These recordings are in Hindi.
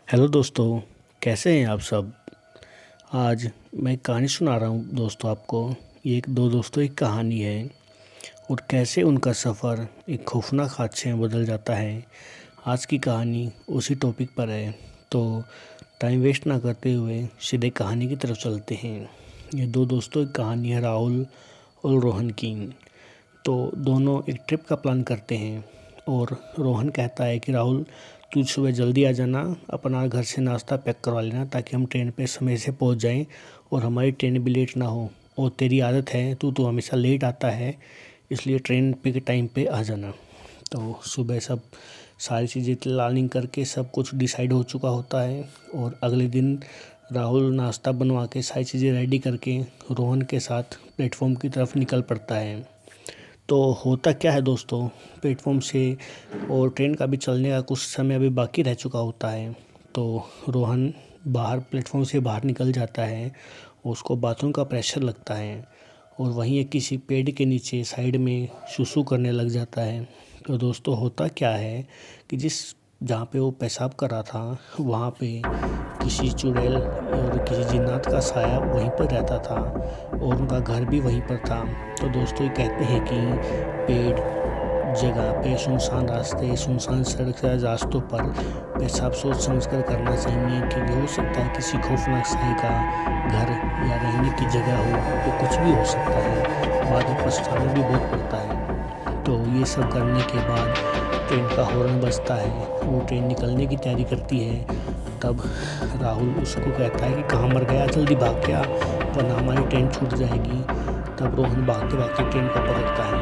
हेलो दोस्तों, कैसे हैं आप सब। आज मैं एक कहानी सुना रहा हूँ दोस्तों आपको। ये एक दो दोस्तों की कहानी है और कैसे उनका सफ़र एक खौफनाक हादसे में बदल जाता है। आज की कहानी उसी टॉपिक पर है, तो टाइम वेस्ट ना करते हुए सीधे कहानी की तरफ चलते हैं। ये दो दोस्तों की कहानी है राहुल और रोहन की। तो दोनों एक ट्रिप का प्लान करते हैं और रोहन कहता है कि राहुल, तू सुबह जल्दी आ जाना, अपना घर से नाश्ता पैक करवा लेना ताकि हम ट्रेन पे समय से पहुंच जाएं और हमारी ट्रेन भी लेट ना हो। और तेरी आदत है, तू तो हमेशा लेट आता है, इसलिए ट्रेन पे के टाइम पे आ जाना। तो सुबह सब सारी चीज़ें प्लानिंग करके सब कुछ डिसाइड हो चुका होता है और अगले दिन राहुल नाश्ता बनवा के सारी चीज़ें रेडी करके रोहन के साथ प्लेटफॉर्म की तरफ निकल पड़ता है। तो होता क्या है दोस्तों, प्लेटफॉर्म से और ट्रेन का भी चलने का कुछ समय अभी बाकी रह चुका होता है। तो रोहन बाहर प्लेटफॉर्म से बाहर निकल जाता है, उसको बाथरूम का प्रेशर लगता है और वहीं एक किसी पेड़ के नीचे साइड में सुसु करने लग जाता है। तो दोस्तों होता क्या है कि जहाँ पे वो पेशाब कर रहा था वहाँ पे किसी चुड़ैल और किसी जिन्नात का साया वहीं पर रहता था और उनका घर भी वहीं पर था। तो दोस्तों ये कहते हैं कि पेड़ जगह पे सुनसान रास्ते, सुनसान सड़क या रास्तों पर पेशाब सोच समझ कर करना चाहिए, क्योंकि हो सकता है किसी खौफनाक साई का घर या रहने की जगह हो, तो कुछ भी हो सकता है, बाद में पछताना भी बहुत पड़ता है। तो ये सब करने के बाद ट्रेन का हॉर्न बजता है, वो ट्रेन निकलने की तैयारी करती है। तब राहुल उसको कहता है कि कहाँ मर गया, जल्दी भाग गया वरना हमारी ट्रेन छूट जाएगी। तब रोहन भागते भागते ट्रेन को पकड़ता है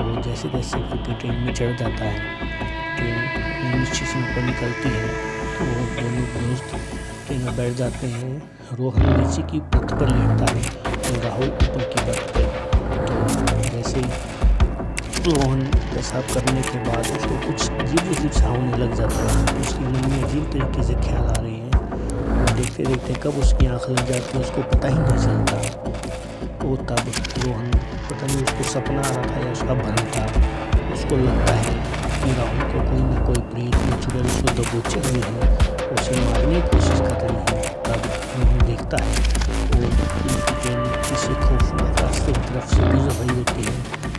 और जैसे तैसे करके ट्रेन में चढ़ जाता है। ट्रेन स्टेशन पर निकलती है तो दोनों दोस्त ट्रेन में बैठ जाते हैं। रोहन नीचे की बर्थ पर लेटता है और राहुल ऊपर की बर्थ पर। जैसे रोहन पेशाब करने के बाद उसको कुछ अजीब सा होने लग जाता है, उसके मन में अजीब तरीके से ख्याल आ रहे हैं और देखते देखते कब उसकी आँख लग जाती है उसको पता ही नहीं चलता। तो तब रोहन पता नहीं उसको सपना आ रहा था या उसका भ्रम था, उसको लगता है कि राहुल को कोई ना कोई प्रेत या चुड़ैल उसको दबोचे हुए हैं, उसे मारने की कोशिश कर रही है। तब रोहन देखता है और उनकी ट्रेन किसी खौफनाक रास्ते की तरफ से गुजर रही होती है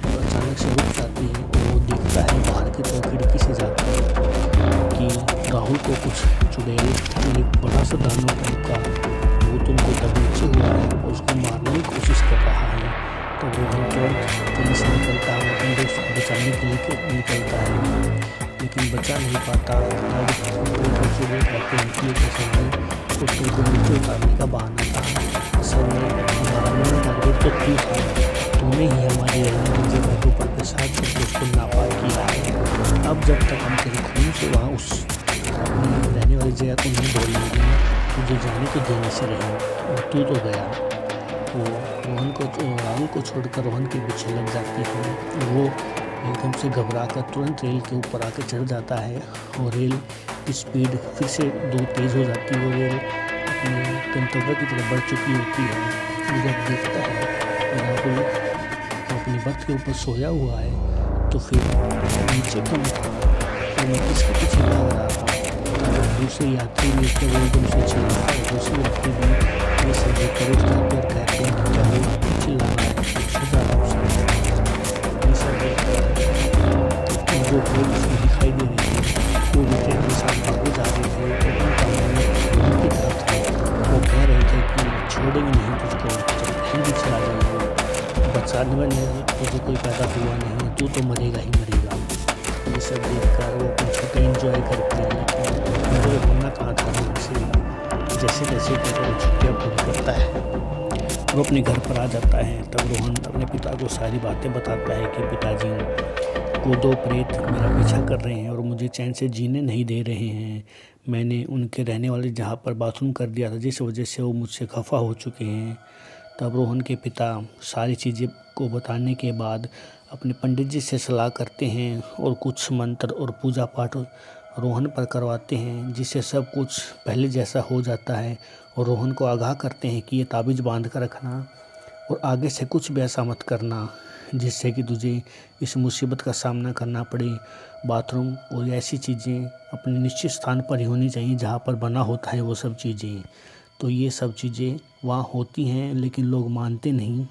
और अचानक से रुक जाती है और वो देखता है बाहर की तरफ खिड़की से जाकर कि राहुल को कुछ चुड़ैल और एक बड़ा सा दानव टाइप का भूत उनको दबोचे हुआ है और उसको मारने की कोशिश कर रहा है। तो रोहन तुरंत ट्रेन से निकलता है, अपने दोस्त को बचाने के लिए निकलता है, लेकिन बचा नहीं पाता। तब वो कहते हैं कि उस ट्रेन को नीचे उतारने का बहाना था, असल में हमारा मेन टारगेट तो थी था, तूने ही हमारी रहने की जगह के ऊपर पेशाब करके उसको नापाक किया है। अब जब तक हम तेरे खून से वहाँ उस अपनी रहने वाली जगह को नहीं धो लेंगे, तुझे जाने को देने से रहे और तू तो गया। वो राहुल को छोड़कर रोहन के पीछे लग जाती है। वो एकदम से घबरा कर तुरंत रेल के ऊपर आकर चढ़ जाता है और रेल की स्पीड फिर से दो तेज़ हो जाती है और रेल अपने गंतव्य की तरफ बढ़ चुकी होती है। जब देखता है राहुल अपनी बर्थ के ऊपर सोया हुआ है तो फिर नीचे कम था तो इसके पीछे भाग रहा था। दूसरे यात्री भी उसके वो एकदम से चिल्ला है, दूसरे यात्री भी ये सब देखकर उस पर कहते हैं कि क्या वो चिल्ला रहा है, सजा रहा है। ये सब देखकर जो ट्रेन उसमें दिखाई दे रही है वो भी ट्रेन के साथ भागे जा रहे थे। उनकी तरफ थे, वो कह रहे थे कि छोड़ेंगे नहीं तुझको, कहीं भी चला जाएगा, बचाने में तुझे कोई पैदा हुआ नहीं है, तू तो मरेगा ही मरेगा। ये सब देखकर वो अपने छोटे एंजॉय करते हैं, लेकिन एंजॉय होना कहाँ था उनसे। जैसे तैसे करके छुट्टियाँ पूरी करता है, वो अपने घर पर आ जाता है। तब रोहन अपने पिता को सारी बातें बताता है कि पिताजी को दो प्रेत मेरा पीछा कर रहे हैं और मुझे चैन से जीने नहीं दे रहे हैं। मैंने उनके रहने वाले जगह पर बाथरूम कर दिया था, जिस वजह से वो मुझसे खफा हो चुके हैं। तब रोहन के पिता सारी चीज़ें को बताने के बाद अपने पंडित जी से सलाह करते हैं और कुछ मंत्र और पूजा पाठ रोहन पर करवाते हैं, जिससे सब कुछ पहले जैसा हो जाता है और रोहन को आगाह करते हैं कि ये ताबीज़ बांध कर रखना और आगे से कुछ भी ऐसा मत करना जिससे कि तुझे इस मुसीबत का सामना करना पड़े। बाथरूम और ऐसी चीज़ें अपने निश्चित स्थान पर ही होनी चाहिए जहाँ पर बना होता है वो सब चीज़ें। तो ये सब चीज़ें वहाँ होती हैं लेकिन लोग मानते नहीं।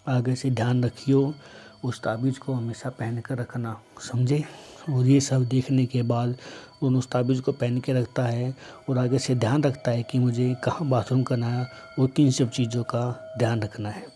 आगे से ध्यान रखियो, उस ताबीज़ को हमेशा पहन कर रखना, समझे। और ये सब देखने के बाद उस ताबीज़ को पहन के रखता है और आगे से ध्यान रखता है कि मुझे कहाँ बाथरूम करना है और किन सब चीज़ों का ध्यान रखना है।